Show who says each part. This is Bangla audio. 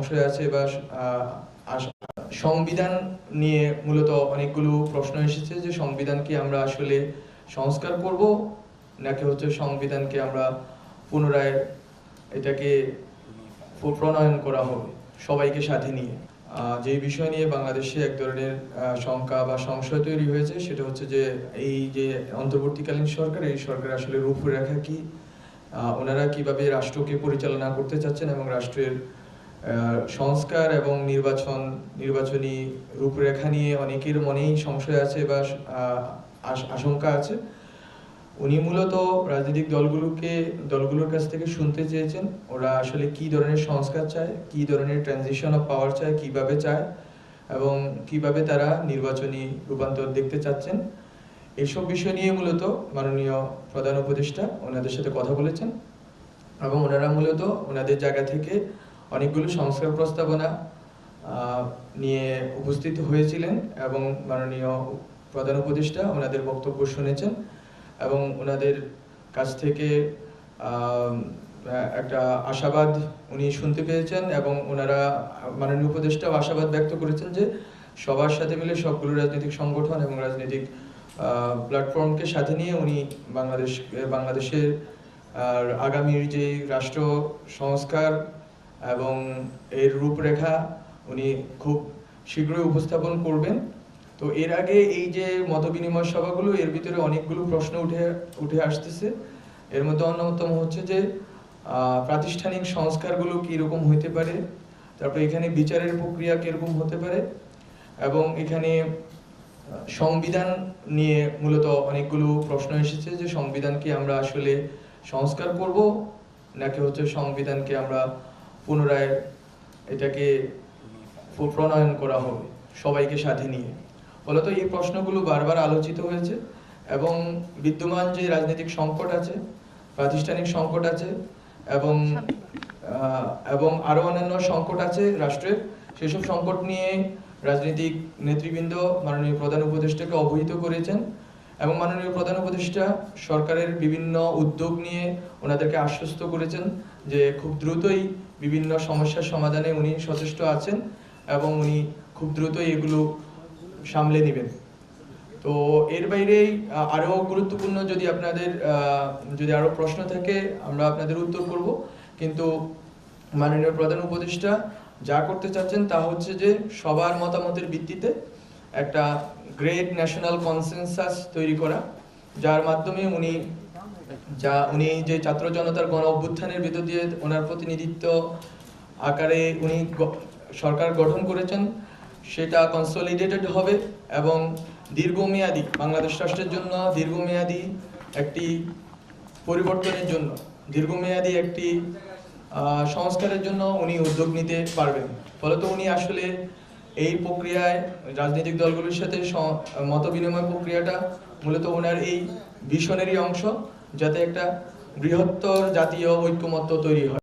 Speaker 1: সংশয় আছে বা সংবিধান নিয়ে মূলত অনেকগুলো প্রশ্ন এসেছে যে সংবিধান কি আমরা আসলে সংস্কার করব নাকি হচ্ছে সংবিধানকে আমরা পুনরায় এটাকে প্রণয়ন করা হবে সবাইকে সাথে নিয়ে। যে বিষয় নিয়ে বাংলাদেশে এক ধরনের শঙ্কা বা সংশয় তৈরি হয়েছে সেটা হচ্ছে যে এই যে অন্তর্বর্তীকালীন সরকার, এই সরকার আসলে রূপরেখা কি, ওনারা কিভাবে রাষ্ট্রকে পরিচালনা করতে চাচ্ছেন এবং রাষ্ট্রের সংস্কার এবং নির্বাচনী রূপরেখা নিয়ে অনেকের মনেই সংশয় আছে বা আশঙ্কা আছে। উনি মূলত রাজনৈতিক দলগুলোর কাছ থেকে শুনতে চেয়েছেন ওরা আসলে কি ধরনের সংস্কার চায়, কি ধরনের ট্রানজিশন অফ পাওয়ার চায়, কিভাবে চায় এবং কিভাবে তারা নির্বাচনী রূপান্তর দেখতে চাচ্ছেন। এইসব বিষয় নিয়ে মূলত মাননীয় প্রধান উপদেষ্টা ওনাদের সাথে কথা বলেছেন এবং ওনারা মূলত ওনাদের জায়গা থেকে অনেকগুলো সংস্কার প্রস্তাবনা নিয়ে উপস্থিত হয়েছিলেন এবং মাননীয় প্রধান উপদেষ্টা ওনাদের বক্তব্য শুনেছেন এবং ওনাদের কাছ থেকে একটা আশাবাদ উনি শুনতে পেয়েছেন এবং ওনারা মাননীয় উপদেষ্টাও আশাবাদ ব্যক্ত করেছেন যে সবার সাথে মিলে সবগুলো রাজনৈতিক সংগঠন এবং রাজনৈতিক প্ল্যাটফর্মকে সাথে নিয়ে উনি বাংলাদেশের আগামীর যে রাষ্ট্র সংস্কার এবং এর রূপরেখা উনি খুব শীঘ্রই উপস্থাপন করবেন। তো এর আগে এই যে মতবিনিময় সভাগুলো, এর ভিতরে অনেকগুলো প্রশ্ন উঠে আসতেছে। এর মধ্যে অন্যতম হচ্ছে যে প্রাতিষ্ঠানিক সংস্কারগুলো কীরকম হইতে পারে, তারপর এখানে বিচারের প্রক্রিয়া কীরকম হতে পারে এবং এখানে সংবিধান নিয়ে মূলত অনেকগুলো প্রশ্ন এসেছে যে সংবিধান কি আমরা আসলে সংস্কার করব নাকি হচ্ছে সংবিধানকে আমরা পুনরায় এটাকে প্রণয়ন করা হবে সবাইকে সাথে নিয়ে। ফলত এই প্রশ্নগুলো বারবার আলোচিত হয়েছে এবং বিদ্যমান যে রাজনৈতিক সংকট আছে, প্রাতিষ্ঠানিক সংকট আছে এবং আরো অন্যান্য সংকট আছে রাষ্ট্রের, সেসব সংকট নিয়ে রাজনৈতিক নেতৃবৃন্দ মাননীয় প্রধান উপদেষ্টাকে অবহিত করেছেন এবং মাননীয় প্রধান উপদেষ্টা সরকারের বিভিন্ন উদ্যোগ নিয়ে ওনাদেরকে আশ্বস্ত করেছেন যে খুব দ্রুতই বিভিন্ন সমস্যার সমাধানে উনি সচেষ্ট আছেন এবং উনি খুব দ্রুতই এগুলো সামলে নেবেন। তো এর বাইরে আরো গুরুত্বপূর্ণ যদি আরো প্রশ্ন থাকে আমরা আপনাদের উত্তর করব, কিন্তু মাননীয় প্রধান উপদেষ্টা যা করতে চাচ্ছেন তা হচ্ছে যে সবার মতামতের ভিত্তিতে একটা গ্রেট ন্যাশনাল কনসেনসাস তৈরি করা, যার মাধ্যমে উনি যে ছাত্র জনতার গণ অভ্যুত্থানের ভিতর দিয়ে ওনার প্রতিনিধিত্ব আকারে উনি সরকার গঠন করেছেন সেটা কনসলিডেটেড হবে এবং দীর্ঘমেয়াদী বাংলাদেশ রাষ্ট্রের জন্য দীর্ঘমেয়াদী একটি পরিবর্তনের জন্য, দীর্ঘমেয়াদী একটি সংস্কারের জন্য উনি উদ্যোগ নিতে পারবেন। ফলত উনি আসলে এই প্রক্রিয়ায় রাজনৈতিক দলগুলোর সাথে মত বিনিময় প্রক্রিয়াটা মূলত ওনার এই ভিশনেরই অংশ, যাতে একটা বৃহত্তর জাতীয় ঐক্যমত্য তৈরি হয়।